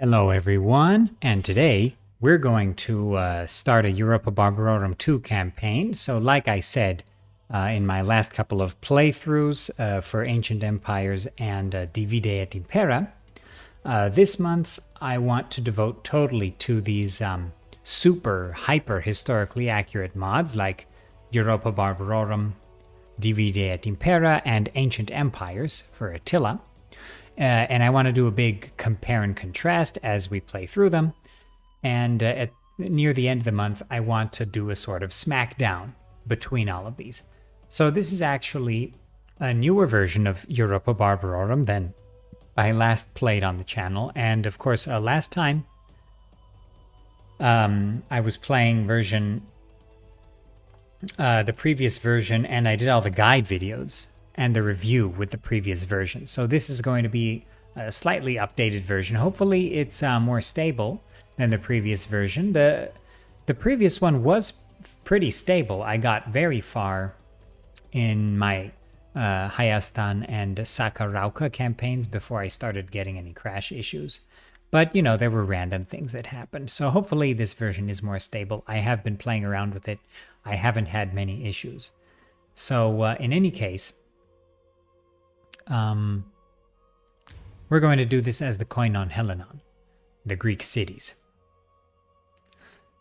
Hello everyone, and today we're going to start a Europa Barbarorum 2 campaign. So like I said in my last couple of playthroughs for Ancient Empires and Divide et Impera, this month I want to devote totally to these super hyper historically accurate mods like Europa Barbarorum, Divide et Impera, and Ancient Empires for Attila. And I want to do a big compare and contrast as we play through them. And near the end of the month, I want to do a sort of smackdown between all of these. So this is actually a newer version of Europa Barbarorum than I last played on the channel. And of course, last time I was playing the previous version, and I did all the guide videos and the review with the previous version. So this is going to be a slightly updated version. Hopefully it's more stable than the previous version. The previous one was pretty stable. I got very far in my Hayastan and Sakarauka campaigns before I started getting any crash issues. But, you know, there were random things that happened. So hopefully this version is more stable. I have been playing around with it. I haven't had many issues. So in any case, we're going to do this as the Koinon Hellenon, the Greek cities.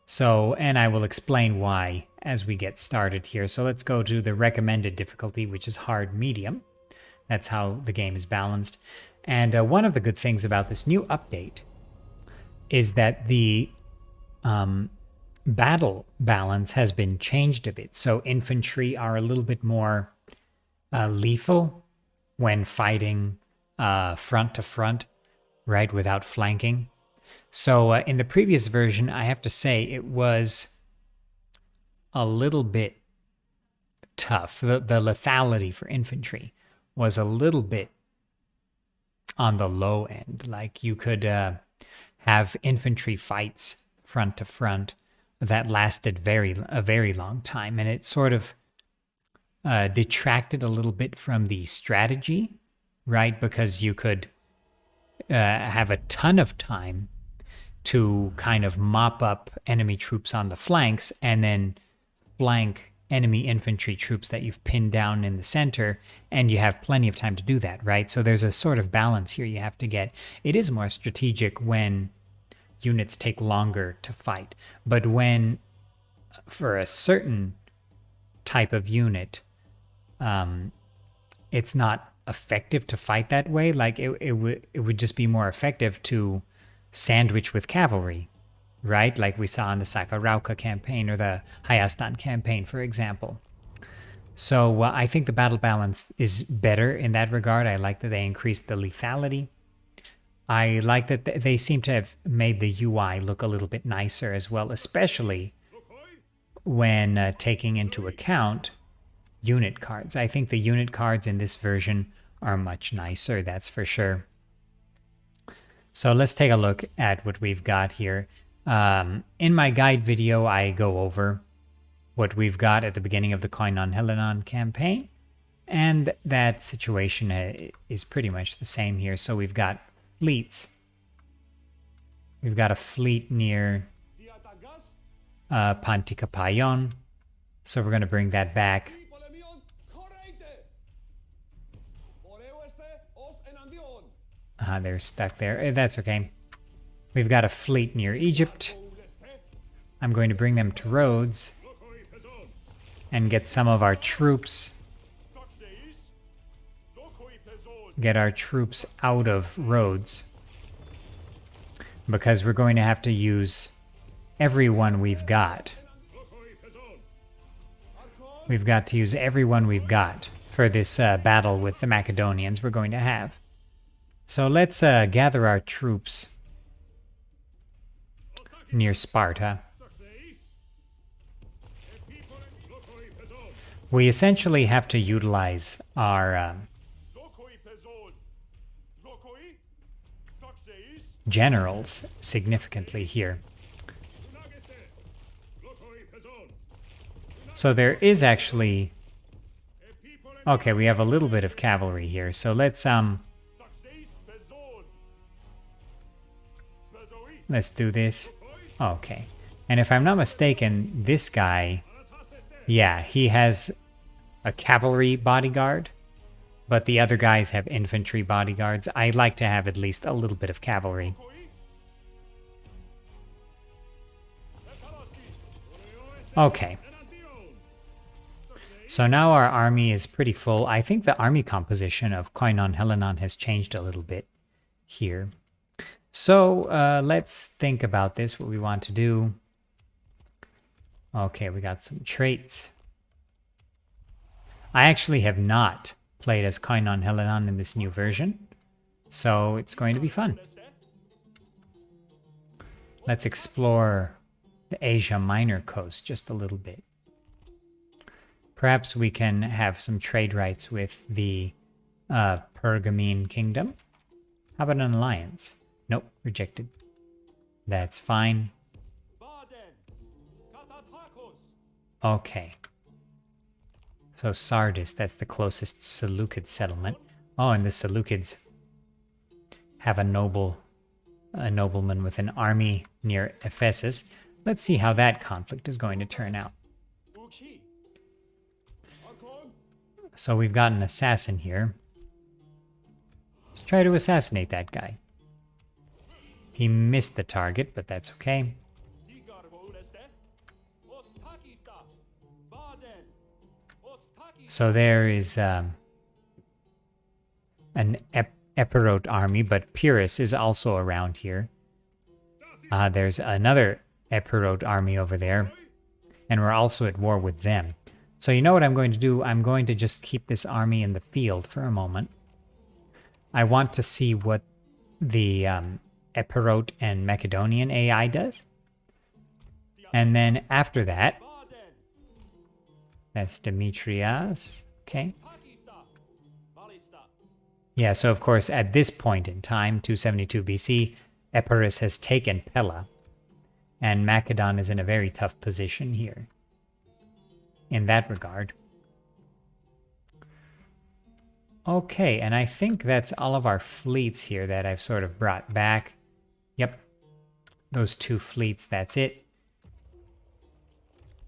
So, and I will explain why as we get started here. So let's go to the recommended difficulty, which is hard medium. That's how the game is balanced. And one of the good things about this new update is that the battle balance has been changed a bit. So infantry are a little bit more lethal when fighting front to front, right, without flanking. So in the previous version, I have to say it was a little bit tough. The lethality for infantry was a little bit on the low end. Like you could have infantry fights front to front that lasted a very long time, and it sort of detracted a little bit from the strategy, right? Because you could have a ton of time to kind of mop up enemy troops on the flanks and then flank enemy infantry troops that you've pinned down in the center, and you have plenty of time to do that, right? So there's a sort of balance here you have to get. It is more strategic when units take longer to fight, but when for a certain type of unit, it's not effective to fight that way. Like it would just be more effective to sandwich with cavalry, right? Like we saw in the Sakarauka campaign or the Hayastan campaign, for example. So I think the battle balance is better in that regard. I like that they increased the lethality. I like that they seem to have made the UI look a little bit nicer as well, especially when taking into account unit cards. I think the unit cards in this version are much nicer, that's for sure. So let's take a look at what we've got here. In my guide video, I go over what we've got at the beginning of the Koinon Hellenon campaign, and that situation is pretty much the same here. So we've got fleets. We've got a fleet near Pantikapayon, so we're going to bring that back. They're stuck there. That's okay. We've got a fleet near Egypt. I'm going to bring them to Rhodes and get some of our troops. Get our troops out of Rhodes, because we're going to have to use everyone we've got. We've got to use everyone we've got for this battle with the Macedonians we're going to have. So let's gather our troops near Sparta. We essentially have to utilize our generals significantly here. So there is actually... Okay, we have a little bit of cavalry here, so let's Let's do this. Okay. And if I'm not mistaken, this guy, yeah, he has a cavalry bodyguard, but the other guys have infantry bodyguards. I'd like to have at least a little bit of cavalry. Okay. So now our army is pretty full. I think the army composition of Koinon Hellenon has changed a little bit here. So let's think about this, what we want to do. Okay, we got some traits. I actually have not played as Koinon Hellenon in this new version, so it's going to be fun. Let's explore the Asia Minor coast just a little bit. Perhaps we can have some trade rights with the Pergamene kingdom. How about an alliance? Nope, rejected. That's fine. Okay. So Sardis, that's the closest Seleucid settlement. Oh, and the Seleucids have a nobleman with an army near Ephesus. Let's see how that conflict is going to turn out. So we've got an assassin here. Let's try to assassinate that guy. He missed the target, but that's okay. So there is an Epirote army, but Pyrrhus is also around here. There's another Epirote army over there, and we're also at war with them. So you know what I'm going to do? I'm going to just keep this army in the field for a moment. I want to see what the Epirote and Macedonian AI does. And then after that, that's Demetrius. Okay. Yeah, so of course at this point in time, 272 BC, Epirus has taken Pella. And Macedon is in a very tough position here. In that regard. Okay, and I think that's all of our fleets here that I've sort of brought back. Yep, those two fleets, that's it.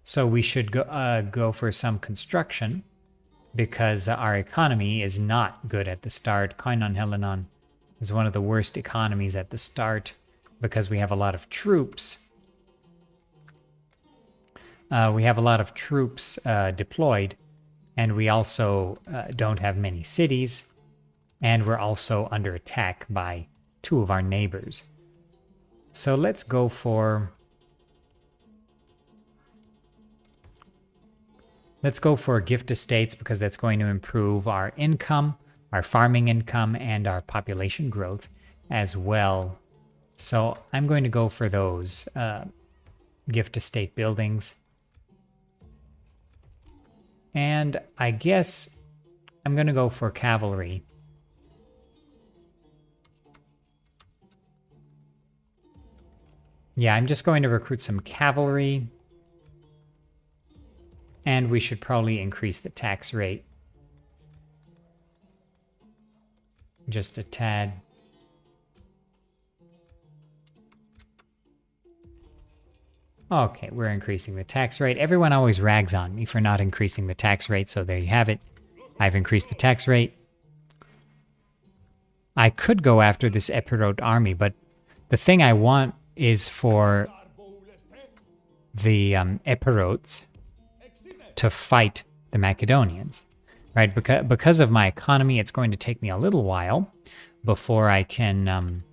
So we should go for some construction, because our economy is not good at the start. Koinon Hellenon is one of the worst economies at the start, because we have a lot of troops. Deployed, and we also don't have many cities, and we're also under attack by two of our neighbors. So let's go for gift estates, because that's going to improve our income, our farming income, and our population growth as well. So I'm going to go for those gift estate buildings. And I guess I'm going to go for cavalry. Yeah, I'm just going to recruit some cavalry. And we should probably increase the tax rate. Just a tad. Okay, we're increasing the tax rate. Everyone always rags on me for not increasing the tax rate, so there you have it. I've increased the tax rate. I could go after this Epirote army, but the thing I want is for the Epirotes to fight the Macedonians, right? Because of my economy, it's going to take me a little while before I can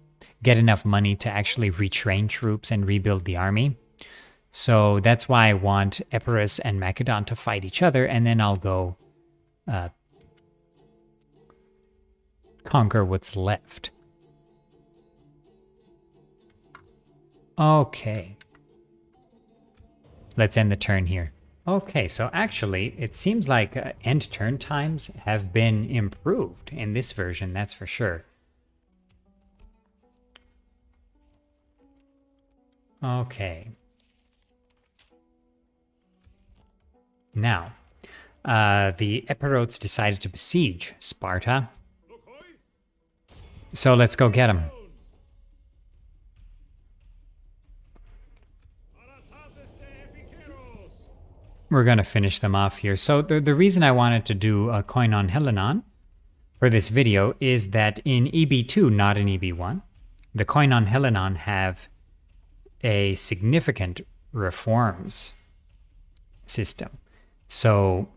get enough money to actually retrain troops and rebuild the army. So that's why I want Epirus and Macedon to fight each other, and then I'll go conquer what's left. Okay. Let's end the turn here. Okay, so actually, it seems like end turn times have been improved in this version, that's for sure. Okay. Now, the Epirotes decided to besiege Sparta. So let's go get them. we're going to finish them off here. So the reason I wanted to do a Koinon Hellenon for this video is that in EB2, not in EB1, the Koinon Hellenon have a significant reforms system. So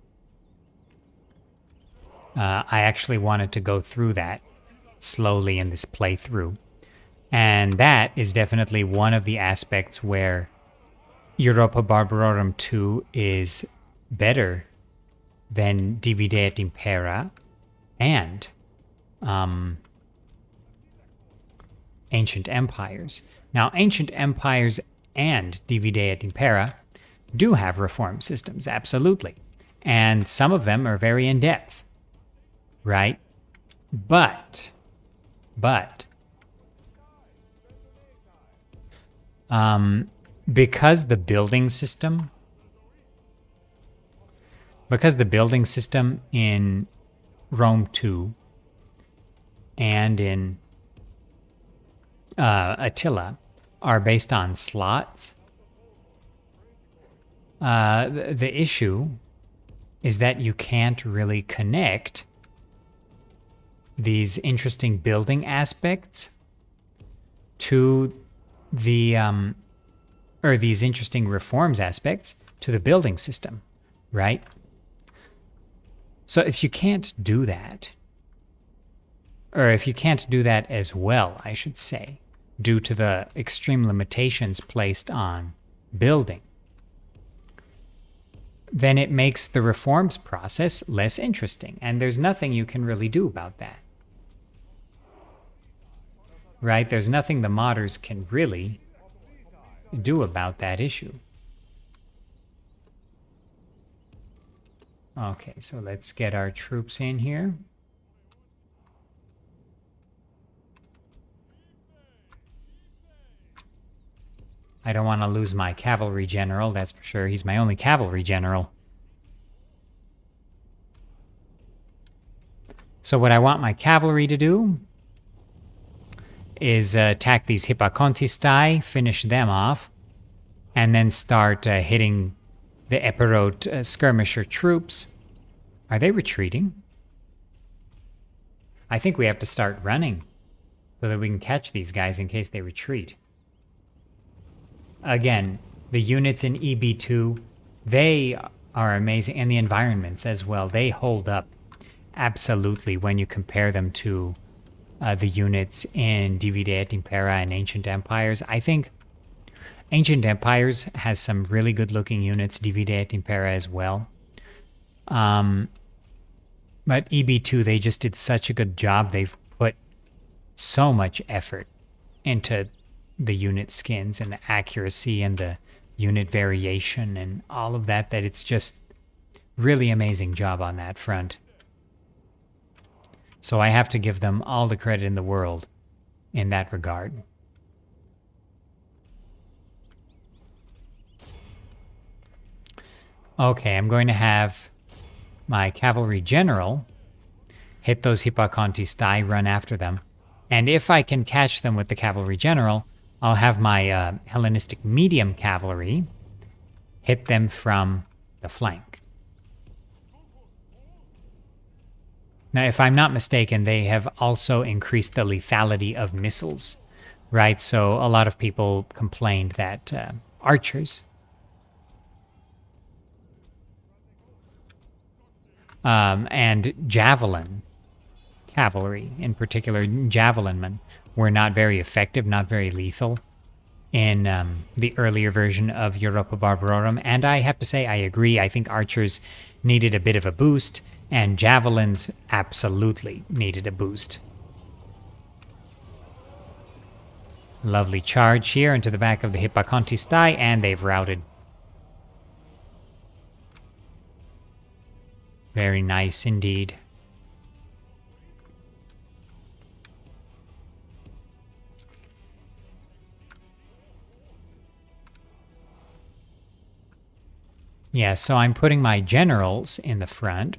I actually wanted to go through that slowly in this playthrough. And that is definitely one of the aspects where Europa Barbarorum 2 is better than Divide et Impera and Ancient Empires. Now, Ancient Empires and Divide et Impera do have reform systems, absolutely. And some of them are very in-depth, right? But because the building system in Rome 2 and in Attila are based on slots, the issue is that you can't really connect these interesting building aspects to the or these interesting reforms aspects to the building system, right? So if you can't do that, or if you can't do that as well, I should say, due to the extreme limitations placed on building, then it makes the reforms process less interesting, and there's nothing you can really do about that. Right? There's nothing the modders can really do about that issue. Okay, so let's get our troops in here. I don't want to lose my cavalry general, that's for sure. He's my only cavalry general. So what I want my cavalry to do is attack these Hippocontistae, finish them off, and then start hitting the Epirote skirmisher troops. Are they retreating? I think we have to start running so that we can catch these guys in case they retreat. Again, the units in EB2, they are amazing, and the environments as well. They hold up absolutely when you compare them to the units in Divide et Impera and Ancient Empires. I think Ancient Empires has some really good looking units, Divide et Impera as well. But EB2, they just did such a good job. They've put so much effort into the unit skins and the accuracy and the unit variation and all of that, that it's just really amazing job on that front. So I have to give them all the credit in the world in that regard. Okay, I'm going to have my cavalry general hit those Hippocontistae, run after them. And if I can catch them with the cavalry general, I'll have my Hellenistic medium cavalry hit them from the flank. Now, if I'm not mistaken, they have also increased the lethality of missiles, right? So a lot of people complained that archers and javelin cavalry, in particular javelinmen, were not very effective, not very lethal in the earlier version of Europa Barbarorum. And I have to say, I agree. I think archers needed a bit of a boost, and javelins absolutely needed a boost. Lovely charge here into the back of the Hippocontistae, and they've routed. Very nice indeed. Yeah, so I'm putting my generals in the front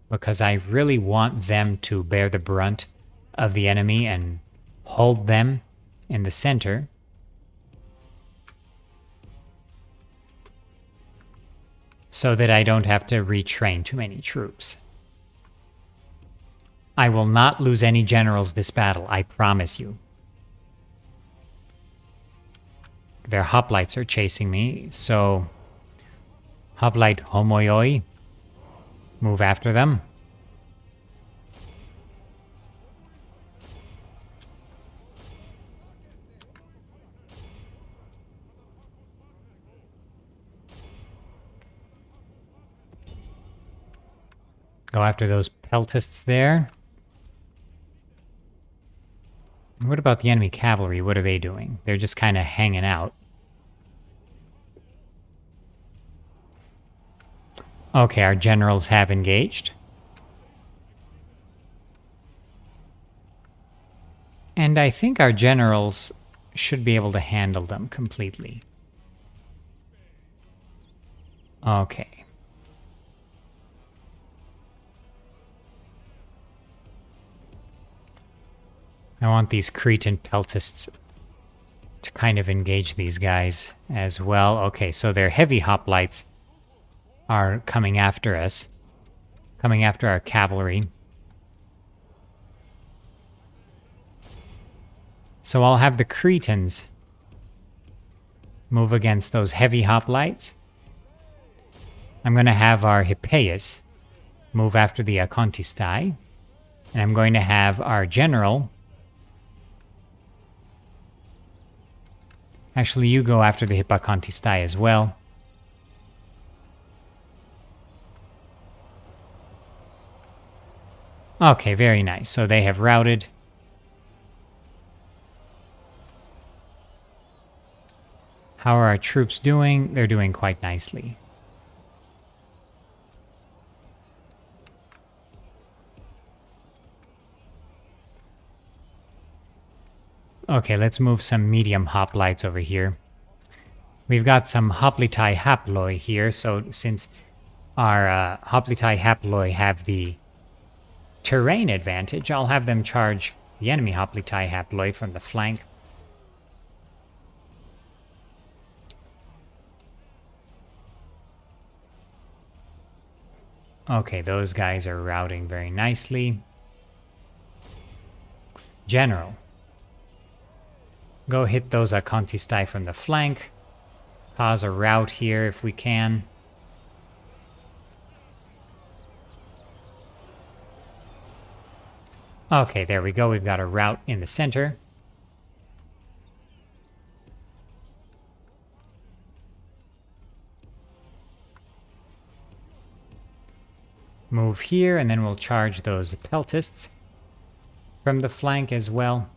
because I really want them to bear the brunt of the enemy and hold them in the center. so that I don't have to retrain too many troops. I will not lose any generals this battle, I promise you. Their hoplites are chasing me, so hoplite homoioi, move after them. Go after those peltists there. And what about the enemy cavalry? What are they doing? They're just kind of hanging out. Okay, our generals have engaged. And I think our generals should be able to handle them completely. Okay. I want these Cretan peltists to kind of engage these guys as well. Okay, so their heavy hoplites are coming after us, coming after our cavalry. So I'll have the Cretans move against those heavy hoplites. I'm going to have our Hippeus move after the Acontistai. And I'm going to have our general... Actually, you go after the Hippocontistai as well. Okay, very nice. So they have routed. How are our troops doing? They're doing quite nicely. Okay, let's move some medium hoplites over here. We've got some hoplitai haploi here, so since our hoplitai haploi have the terrain advantage, I'll have them charge the enemy hoplitai haploi from the flank. Okay, those guys are routing very nicely. General. Go hit those Acontistai from the flank. Cause a rout here if we can. Okay, there we go. We've got a rout in the center. Move here, and then we'll charge those peltists from the flank as well.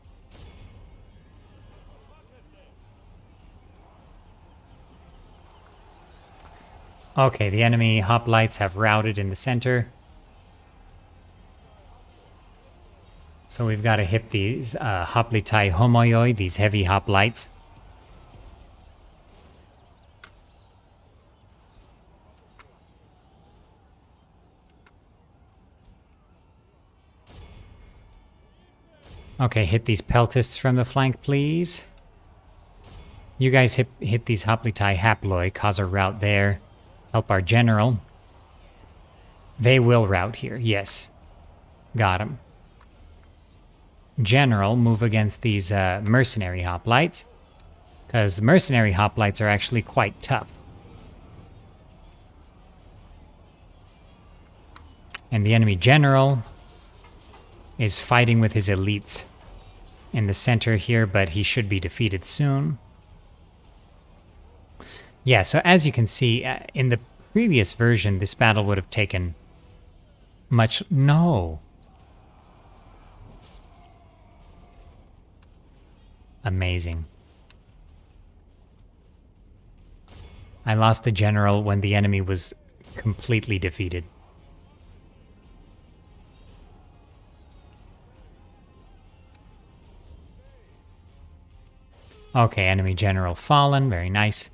Okay, the enemy hoplites have routed in the center. So we've got to hit these hoplitai homoioi, these heavy hoplites. Okay, hit these peltists from the flank, please. You guys hit these hoplitai haploi, cause a rout there. Help our general. They will rout here, yes. Got him. General, move against these mercenary hoplites. Because mercenary hoplites are actually quite tough. And the enemy general is fighting with his elites in the center here, but he should be defeated soon. Yeah, so as you can see, in the previous version, this battle would have taken much... No! Amazing. I lost a general when the enemy was completely defeated. Okay, enemy general fallen. Very nice.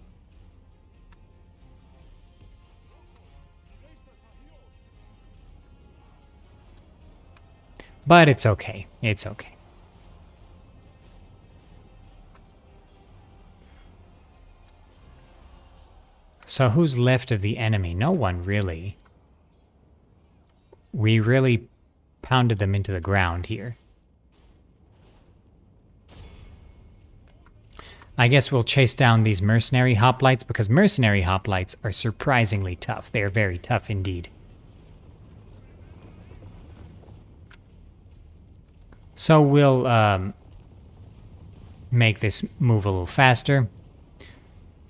But it's okay. It's okay. So who's left of the enemy? No one, really. We really pounded them into the ground here. I guess we'll chase down these mercenary hoplites, because mercenary hoplites are surprisingly tough. They are very tough indeed. So we'll make this move a little faster.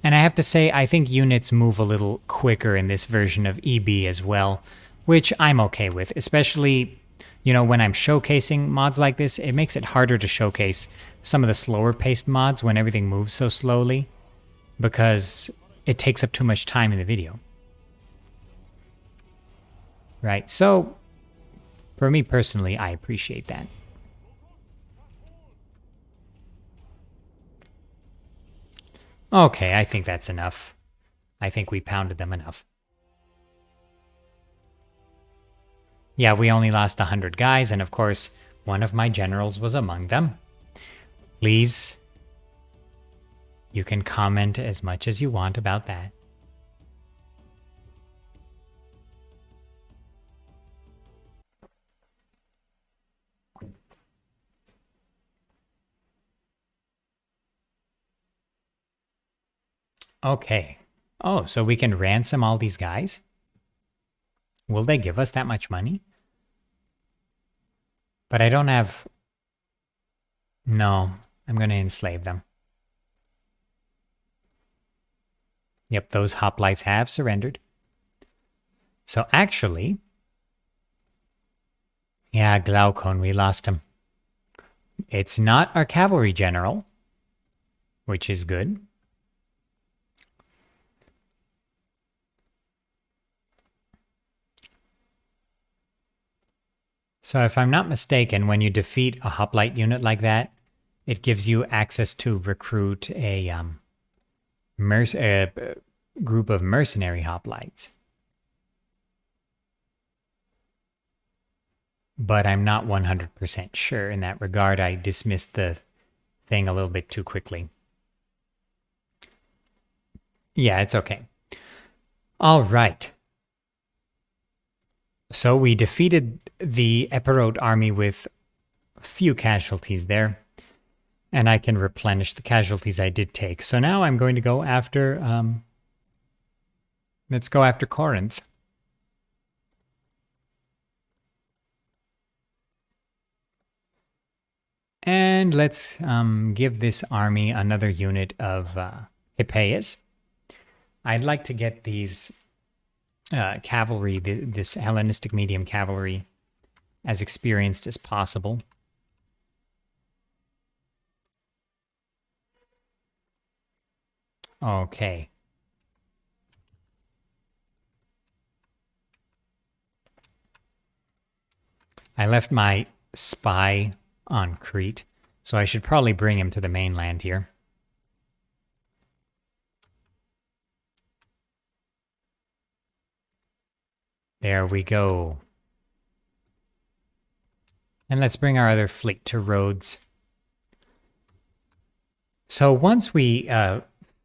And I have to say, I think units move a little quicker in this version of EB as well, which I'm okay with, especially, you know, when I'm showcasing mods like this. It makes it harder to showcase some of the slower paced mods when everything moves so slowly, because it takes up too much time in the video. Right, so for me personally, I appreciate that. Okay, I think that's enough. I think we pounded them enough. Yeah, we only lost 100 guys, and of course, one of my generals was among them. Please, you can comment as much as you want about that. Okay. Oh, so we can ransom all these guys? Will they give us that much money? But I don't have... No, I'm going to enslave them. Yep, those hoplites have surrendered. So actually... Yeah, Glaucon, we lost him. It's not our cavalry general, which is good. So if I'm not mistaken, when you defeat a hoplite unit like that, it gives you access to recruit a group of mercenary hoplites. But I'm not 100% sure in that regard. I dismissed the thing a little bit too quickly. Yeah, it's okay. All right. So we defeated the Epirote army with few casualties there, and I can replenish the casualties I did take. So now I'm going to go after, let's go after Corinth. And let's give this army another unit of Hippeas. I'd like to get these cavalry, this Hellenistic medium cavalry, as experienced as possible. Okay. I left my spy on Crete, so I should probably bring him to the mainland here. There we go. And let's bring our other fleet to Rhodes. So once we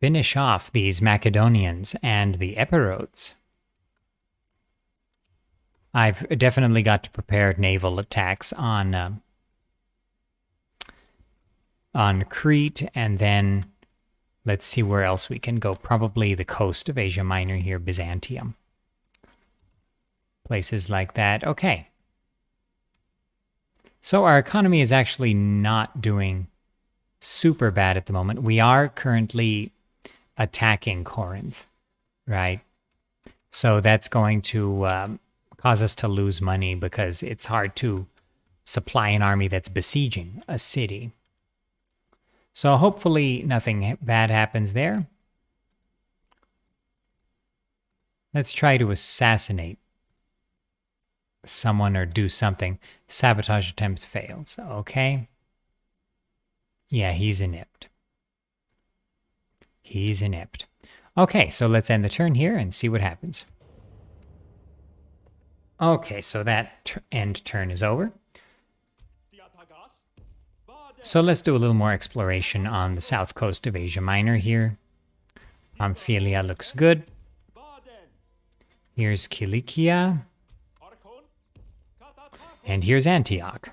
finish off these Macedonians and the Epirotes, I've definitely got to prepare naval attacks on Crete, and then let's see where else we can go. Probably the coast of Asia Minor here, Byzantium. Places like that. Okay. So our economy is actually not doing super bad at the moment. We are currently attacking Corinth, right? So that's going to cause us to lose money because it's hard to supply an army that's besieging a city. So hopefully nothing bad happens there. Let's try to assassinate someone or do something. Sabotage attempt fails. Okay. Yeah, he's inept. He's inept. Okay, so let's end the turn here and see what happens. Okay, so that end turn is over. So let's do a little more exploration on the south coast of Asia Minor here. Pamphylia looks good. Here's Cilicia. And here's Antioch.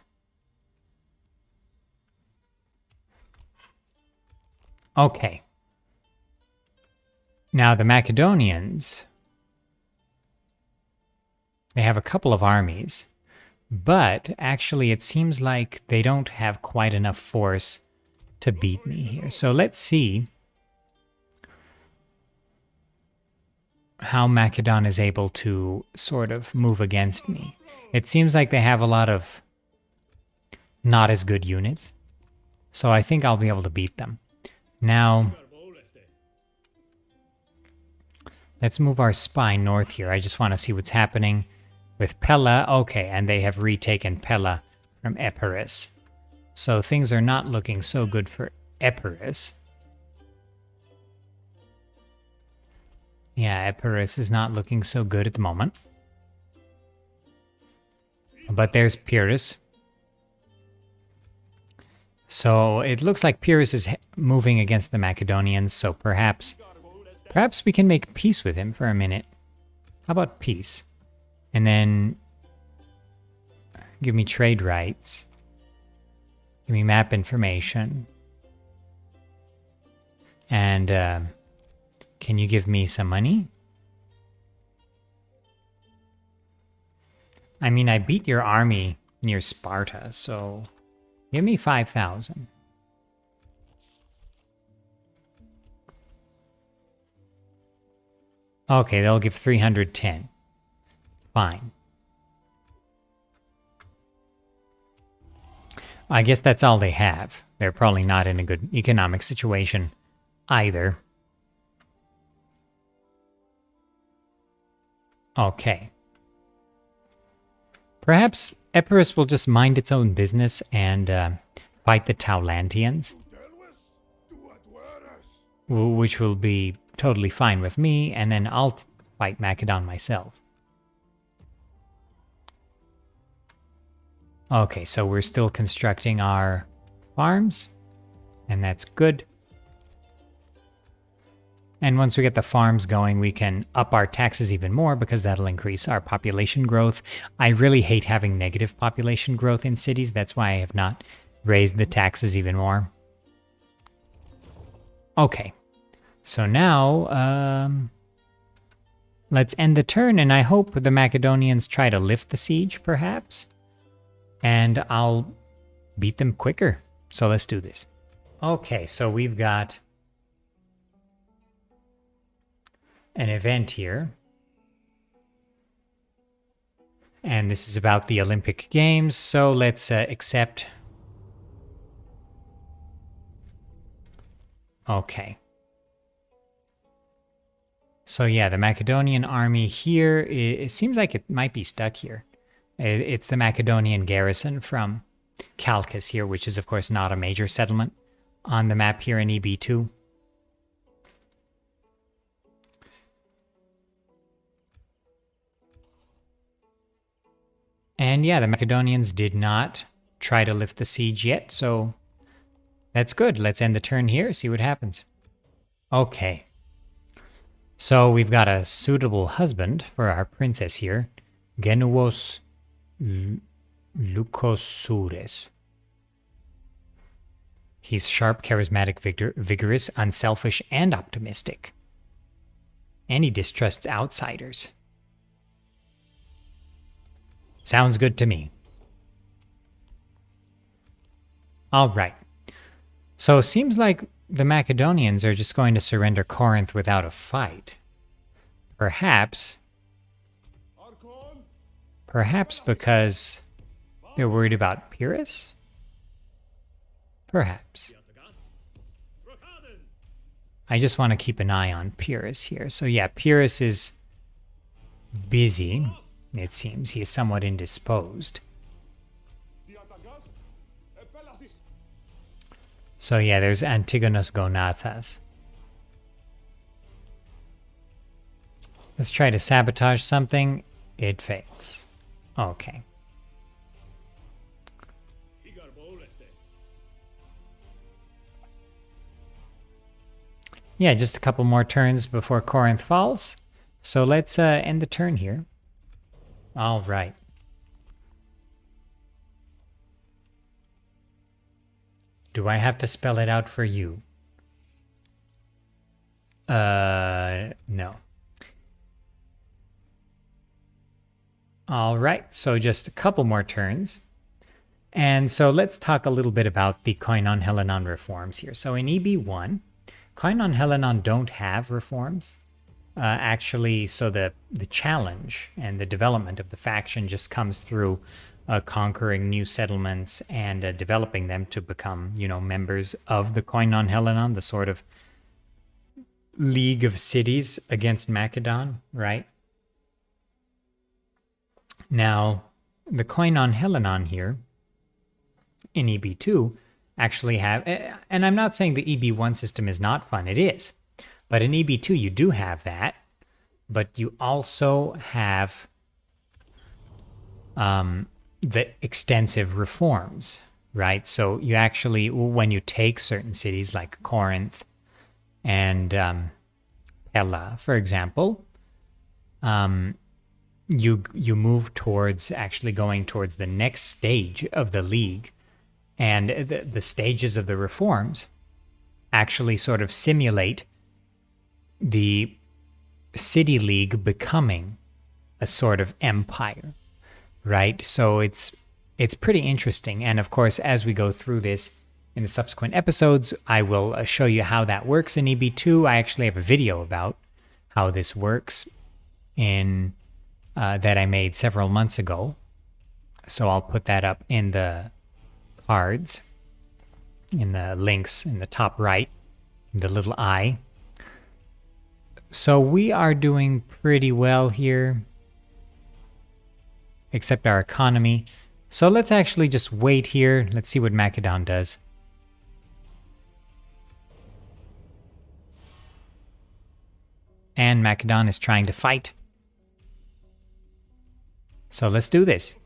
Okay. Now the Macedonians, they have a couple of armies, but actually it seems like they don't have quite enough force to beat me here. So let's see how Macedon is able to sort of move against me. It seems like they have a lot of not as good units, so I think I'll be able to beat them. Now, let's move our spy north here. I just want to see what's happening with Pella. Okay, and they have retaken Pella from Epirus. So things are not looking so good for Epirus. Yeah, Epirus is not looking so good at the moment. But there's Pyrrhus. So it looks like Pyrrhus is moving against the Macedonians, so perhaps we can make peace with him for a minute. How about peace? And then give me trade rights. Give me map information. And can you give me some money? I mean, I beat your army near Sparta, so give me 5,000. Okay, they'll give 310. Fine. I guess that's all they have. They're probably not in a good economic situation either. Okay. Perhaps Epirus will just mind its own business and fight the Taulantians, which will be totally fine with me, and then I'll fight Macedon myself. Okay, so we're still constructing our farms, and that's good. And once we get the farms going, we can up our taxes even more because that'll increase our population growth. I really hate having negative population growth in cities. That's why I have not raised the taxes even more. Okay, so now let's end the turn, and I hope the Macedonians try to lift the siege, perhaps. And I'll beat them quicker. So let's do this. Okay, so we've got an event here. And this is about the Olympic Games, so let's accept. Okay. So yeah, the Macedonian army here, it seems like it might be stuck here. It's the Macedonian garrison from Chalcis here, which is of course not a major settlement on the map here in EB2. And yeah, the Macedonians did not try to lift the siege yet, so that's good. Let's end the turn here, see what happens. Okay. So we've got a suitable husband for our princess here. Genuos Lukosures. He's sharp, charismatic, vigorous, unselfish, and optimistic. And he distrusts outsiders. Sounds good to me. All right. So it seems like the Macedonians are just going to surrender Corinth without a fight. Perhaps because they're worried about Pyrrhus? Perhaps. I just want to keep an eye on Pyrrhus here. So yeah, Pyrrhus is busy. It seems he is somewhat indisposed. So yeah, there's Antigonus Gonatas. Let's try to sabotage something. It fails. Okay. Yeah, just a couple more turns before Corinth falls. So let's end the turn here. All right. Do I have to spell it out for you? No. All right, so just a couple more turns. And so let's talk a little bit about the Koinon Hellenon reforms here. So in EB1, Koinon Hellenon don't have reforms. Actually, so the challenge and the development of the faction just comes through conquering new settlements and developing them to become, members of the Koinon Hellenon, the sort of league of cities against Macedon, right? Now, the Koinon Hellenon here in EB2 actually have, and I'm not saying the EB1 system is not fun, it is. But in EB2 you do have that, but you also have the extensive reforms, right? So you actually, when you take certain cities like Corinth and Pella, for example, you move towards actually going towards the next stage of the league, and the stages of the reforms actually sort of simulate the city league becoming a sort of empire, right? So it's pretty interesting. And of course, as we go through this in the subsequent episodes, I will show you how that works in EB2. I actually have a video about how this works in that I made several months ago. So I'll put that up in the cards, in the links in the top right, the little eye. So we are doing pretty well here, except our economy. So let's actually just wait here. Let's see what Macedon does. And Macedon is trying to fight. So let's do this.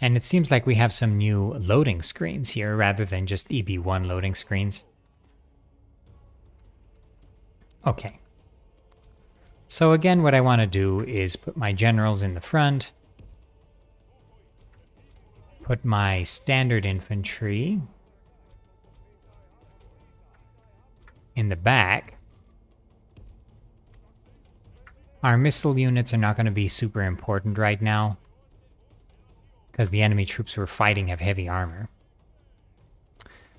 And it seems like we have some new loading screens here rather than just EB1 loading screens. Okay. So again, what I want to do is put my generals in the front. Put my standard infantry in the back. Our missile units are not going to be super important right now, because the enemy troops who are fighting have heavy armor.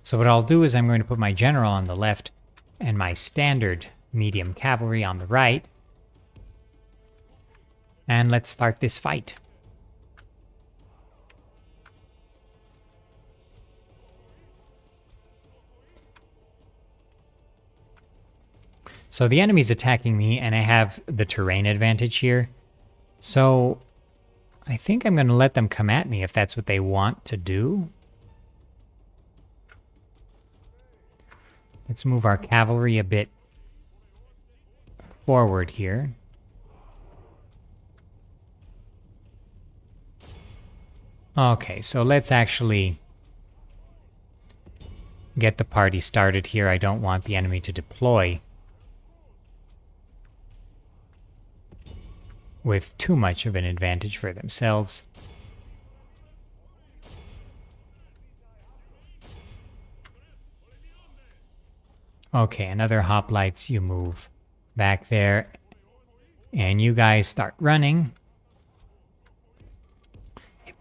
So what I'll do is I'm going to put my general on the left and my standard medium cavalry on the right. And let's start this fight. So the enemy's attacking me and I have the terrain advantage here. So I think I'm going to let them come at me if that's what they want to do. Let's move our cavalry a bit forward here. Okay, so let's actually get the party started here. I don't want the enemy to deploy with too much of an advantage for themselves. Okay, another hoplites, you move back there, and you guys start running.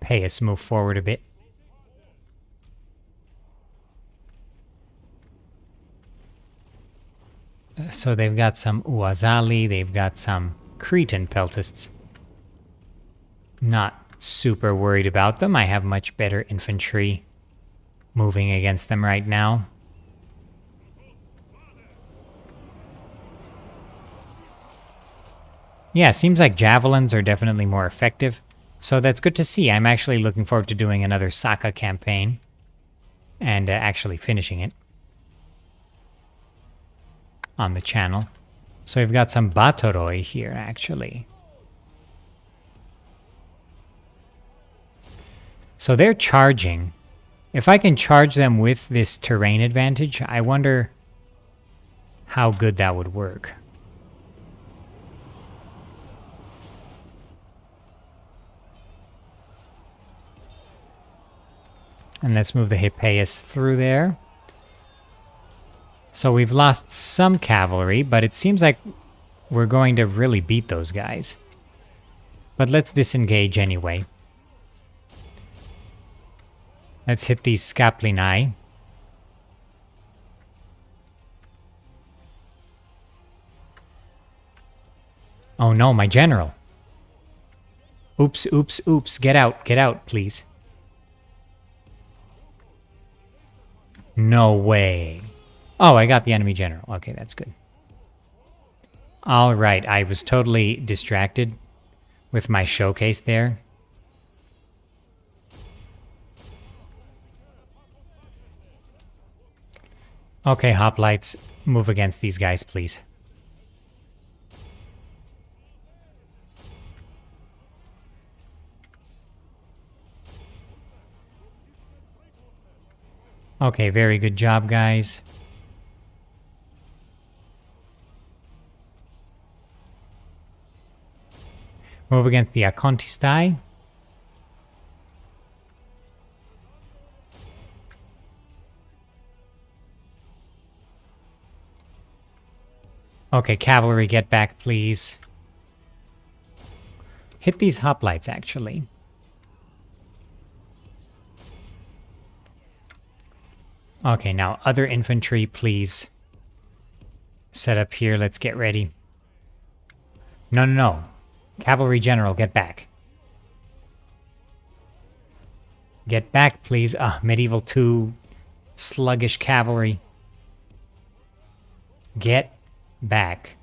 Pay us move forward a bit. So they've got some Uazali, they've got some Cretan peltasts. Not super worried about them. I have much better infantry moving against them right now. Yeah, seems like javelins are definitely more effective. So that's good to see. I'm actually looking forward to doing another Saka campaign and actually finishing it on the channel. So we've got some Batoroi here, actually. So they're charging. If I can charge them with this terrain advantage, I wonder how good that would work. And let's move the Hippeus through there. So we've lost some cavalry, but it seems like we're going to really beat those guys. But let's disengage anyway. Let's hit these Scaplinae. Oh no, my general. Oops, oops, oops. Get out, please. No way. Oh, I got the enemy general. Okay, that's good. All right, I was totally distracted with my showcase there. Okay, hoplites, move against these guys, please. Okay, very good job, guys. Move against the Acontistai. Okay, cavalry, get back, please. Hit these hoplites, actually. Okay, now other infantry, please. Set up here, let's get ready. No, no, no. Cavalry general, get back. Get back, please. Medieval 2, sluggish cavalry. Get back.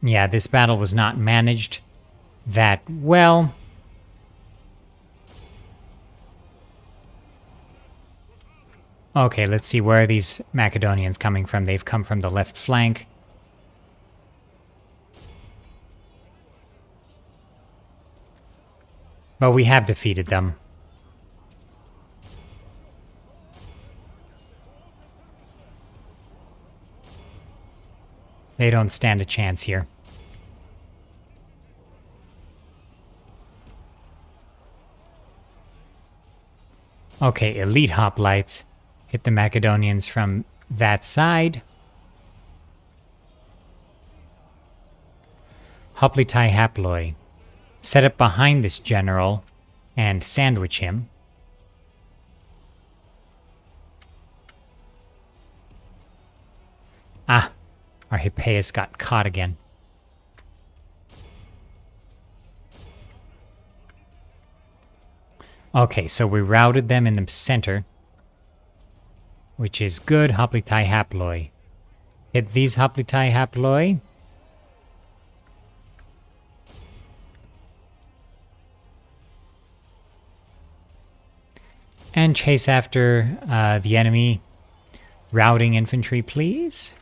Yeah, this battle was not managed that well. Okay, let's see, where are these Macedonians coming from? They've come from the left flank. But we have defeated them. They don't stand a chance here. Okay, elite hoplites. Hit the Macedonians from that side. Hoplitai haploi. Set up behind this general and sandwich him. Ah, our Hippeus got caught again. Okay, so we routed them in the center, which is good. Hoplitai haploi. Hit these Hoplitai haploi. And chase after the enemy. Routing infantry, please.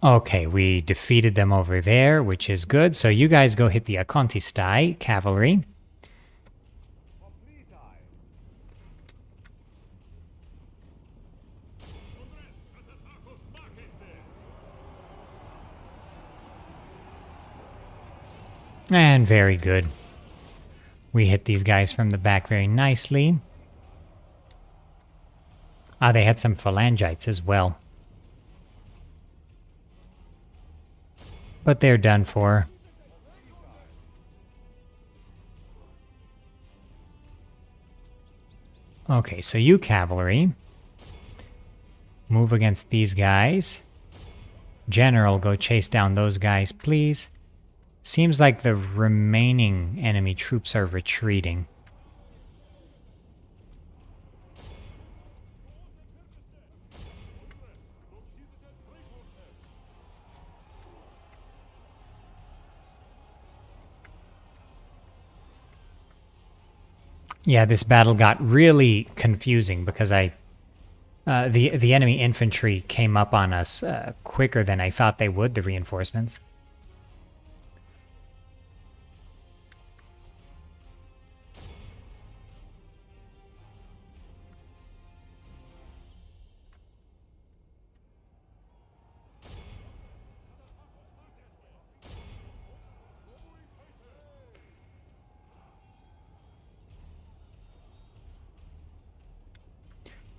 Okay, we defeated them over there, which is good. So you guys go hit the Acontistai cavalry. And very good. We hit these guys from the back very nicely. Ah, they had some phalangites as well. But they're done for. Okay, so you cavalry. Move against these guys. General, go chase down those guys, please. Seems like the remaining enemy troops are retreating. Yeah, this battle got really confusing because the enemy infantry came up on us quicker than I thought they would, the reinforcements.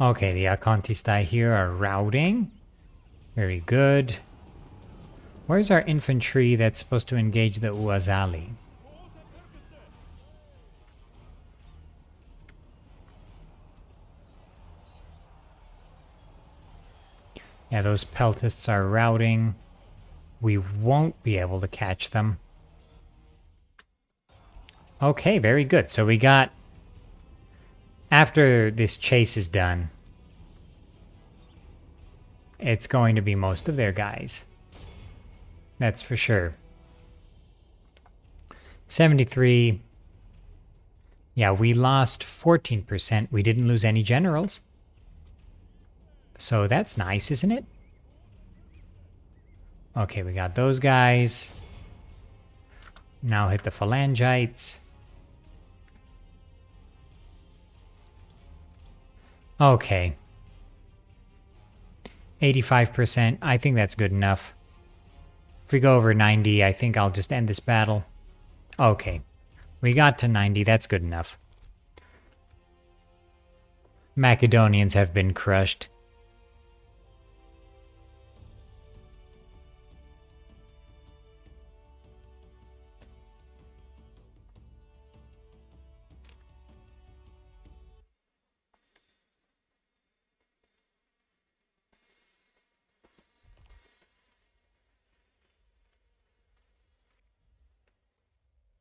Okay, the Acontistai here are routing. Very good. Where's our infantry that's supposed to engage the Uazali? Yeah, those peltists are routing. We won't be able to catch them. Okay, very good. So we got... After this chase is done, it's going to be most of their guys. That's for sure. 73. Yeah, we lost 14%. We didn't lose any generals. So that's nice, isn't it? Okay, we got those guys. Now hit the phalangites. Okay. 85%. I think that's good enough. If we go over 90, I think I'll just end this battle. Okay. We got to 90. That's good enough. Macedonians have been crushed.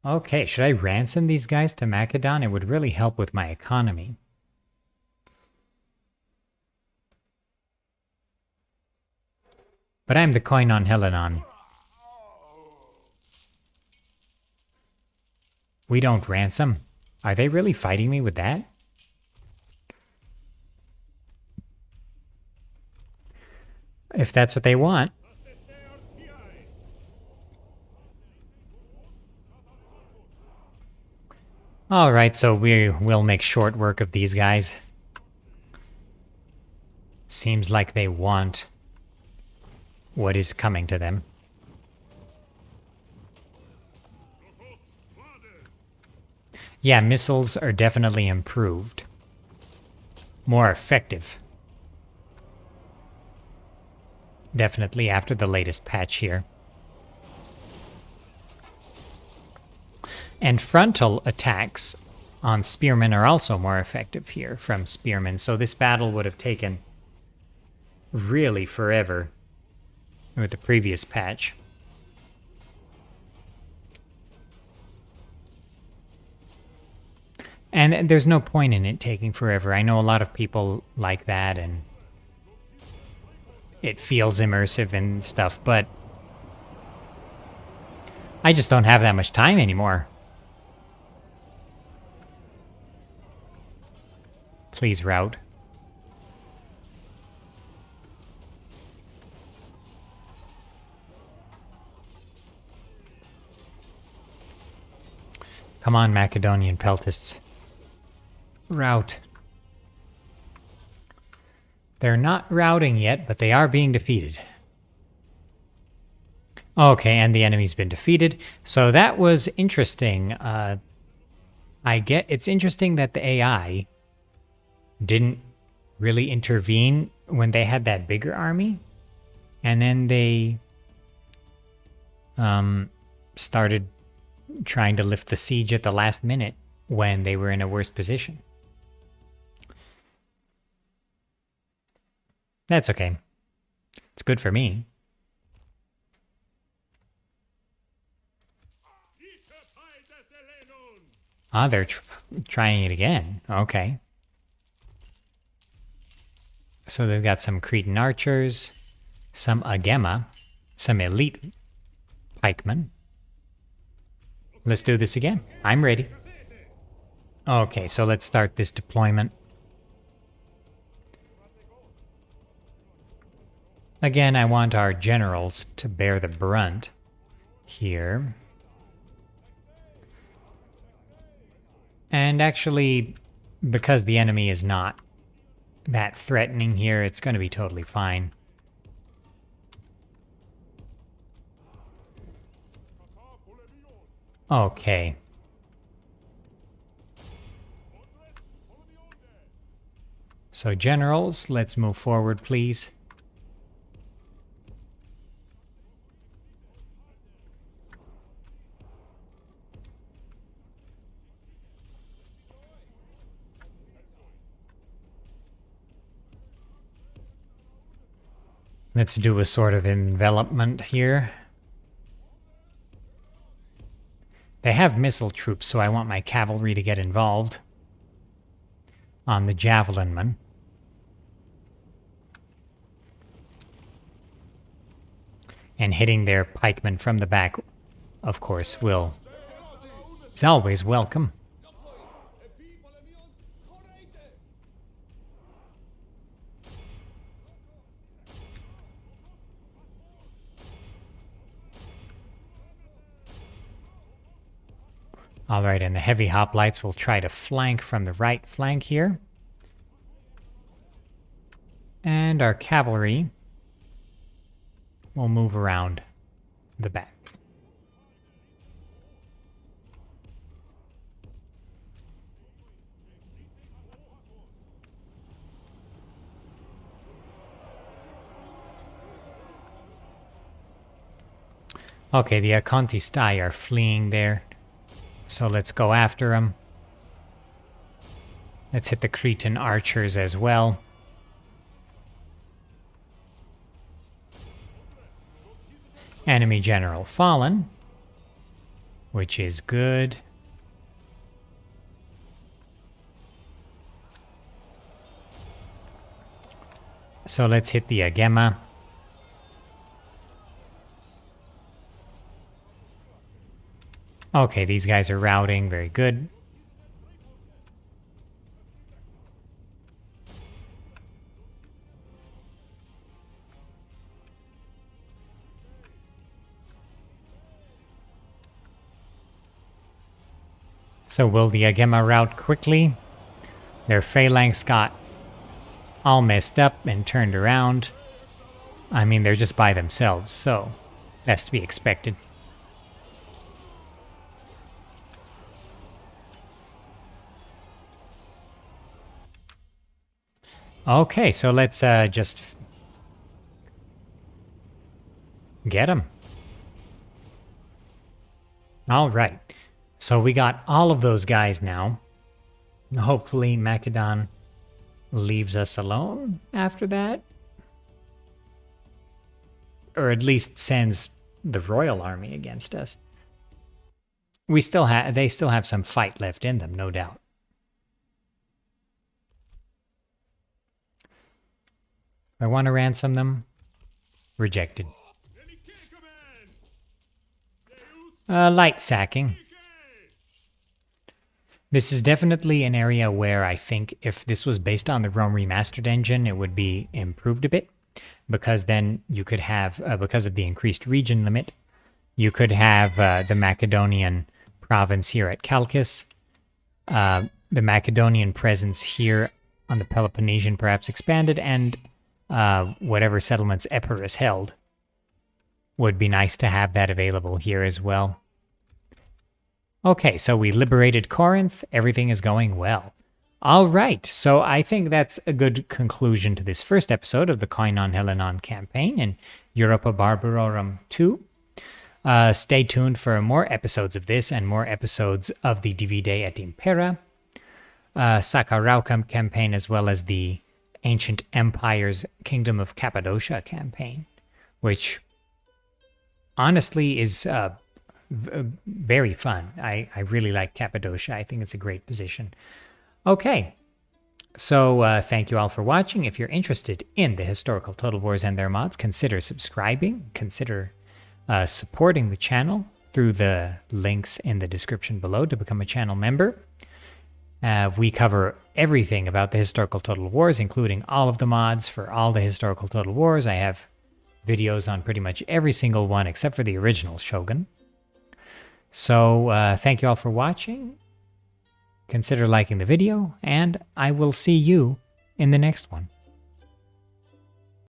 Okay, should I ransom these guys to Macedon? It would really help with my economy. But I'm the Koinon Hellenon. We don't ransom. Are they really fighting me with that? If that's what they want. Alright, so we will make short work of these guys. Seems like they want what is coming to them. Yeah, missiles are definitely improved. More effective. Definitely after the latest patch here. And frontal attacks on spearmen are also more effective here from spearmen. So this battle would have taken really forever with the previous patch. And there's no point in it taking forever. I know a lot of people like that and it feels immersive and stuff, but I just don't have that much time anymore. Please route. Come on, Macedonian peltists. Route. They're not routing yet, but they are being defeated. Okay, and the enemy's been defeated. So that was interesting. It's interesting that the AI didn't really intervene when they had that bigger army. And then they started trying to lift the siege at the last minute when they were in a worse position. That's okay. It's good for me. Ah, they're trying it again. Okay. So they've got some Cretan archers, some Agema, some elite pikemen. Let's do this again. I'm ready. Okay, so let's start this deployment. Again, I want our generals to bear the brunt here. And actually, because the enemy is not that threatening here, it's going to be totally fine. Okay. So generals, let's move forward, please. Let's do a sort of envelopment here. They have missile troops, so I want my cavalry to get involved on the javelinmen. And hitting their pikemen from the back, of course, is always welcome. Alright, and the heavy hoplites will try to flank from the right flank here. And our cavalry will move around the back. Okay, the Acontistai are fleeing there. So let's go after them. Let's hit the Cretan archers as well. Enemy general fallen, which is good. So let's hit the Agema. Okay, these guys are routing. Very good. So will the Agema rout quickly? Their phalanx got all messed up and turned around. I mean, they're just by themselves, so that's to be expected. Okay, so let's just get them. All right. So we got all of those guys now. Hopefully Macedon leaves us alone after that. Or at least sends the royal army against us. They still have some fight left in them, no doubt. I want to ransom them. Rejected. Light sacking. This is definitely an area where I think if this was based on the Rome Remastered engine, it would be improved a bit. Because then you could have, because of the increased region limit, you could have the Macedonian province here at Chalcis, the Macedonian presence here on the Peloponnesian perhaps expanded, and whatever settlements Epirus held. Would be nice to have that available here as well. Okay, so we liberated Corinth. Everything is going well. All right, so I think that's a good conclusion to this first episode of the Koinon Hellenon campaign in Europa Barbarorum 2. Stay tuned for more episodes of this and more episodes of the Divide et Impera, Sakaraukam campaign, as well as the Ancient Empire's Kingdom of Cappadocia campaign, which honestly is very fun. I really like Cappadocia. I think it's a great position. Okay, so thank you all for watching. If you're interested in the historical Total Wars and their mods, consider subscribing. Consider supporting the channel through the links in the description below to become a channel member. We cover everything about the historical Total Wars, including all of the mods for all the historical Total Wars. I have videos on pretty much every single one except for the original Shogun. So thank you all for watching. Consider liking the video, and I will see you in the next one.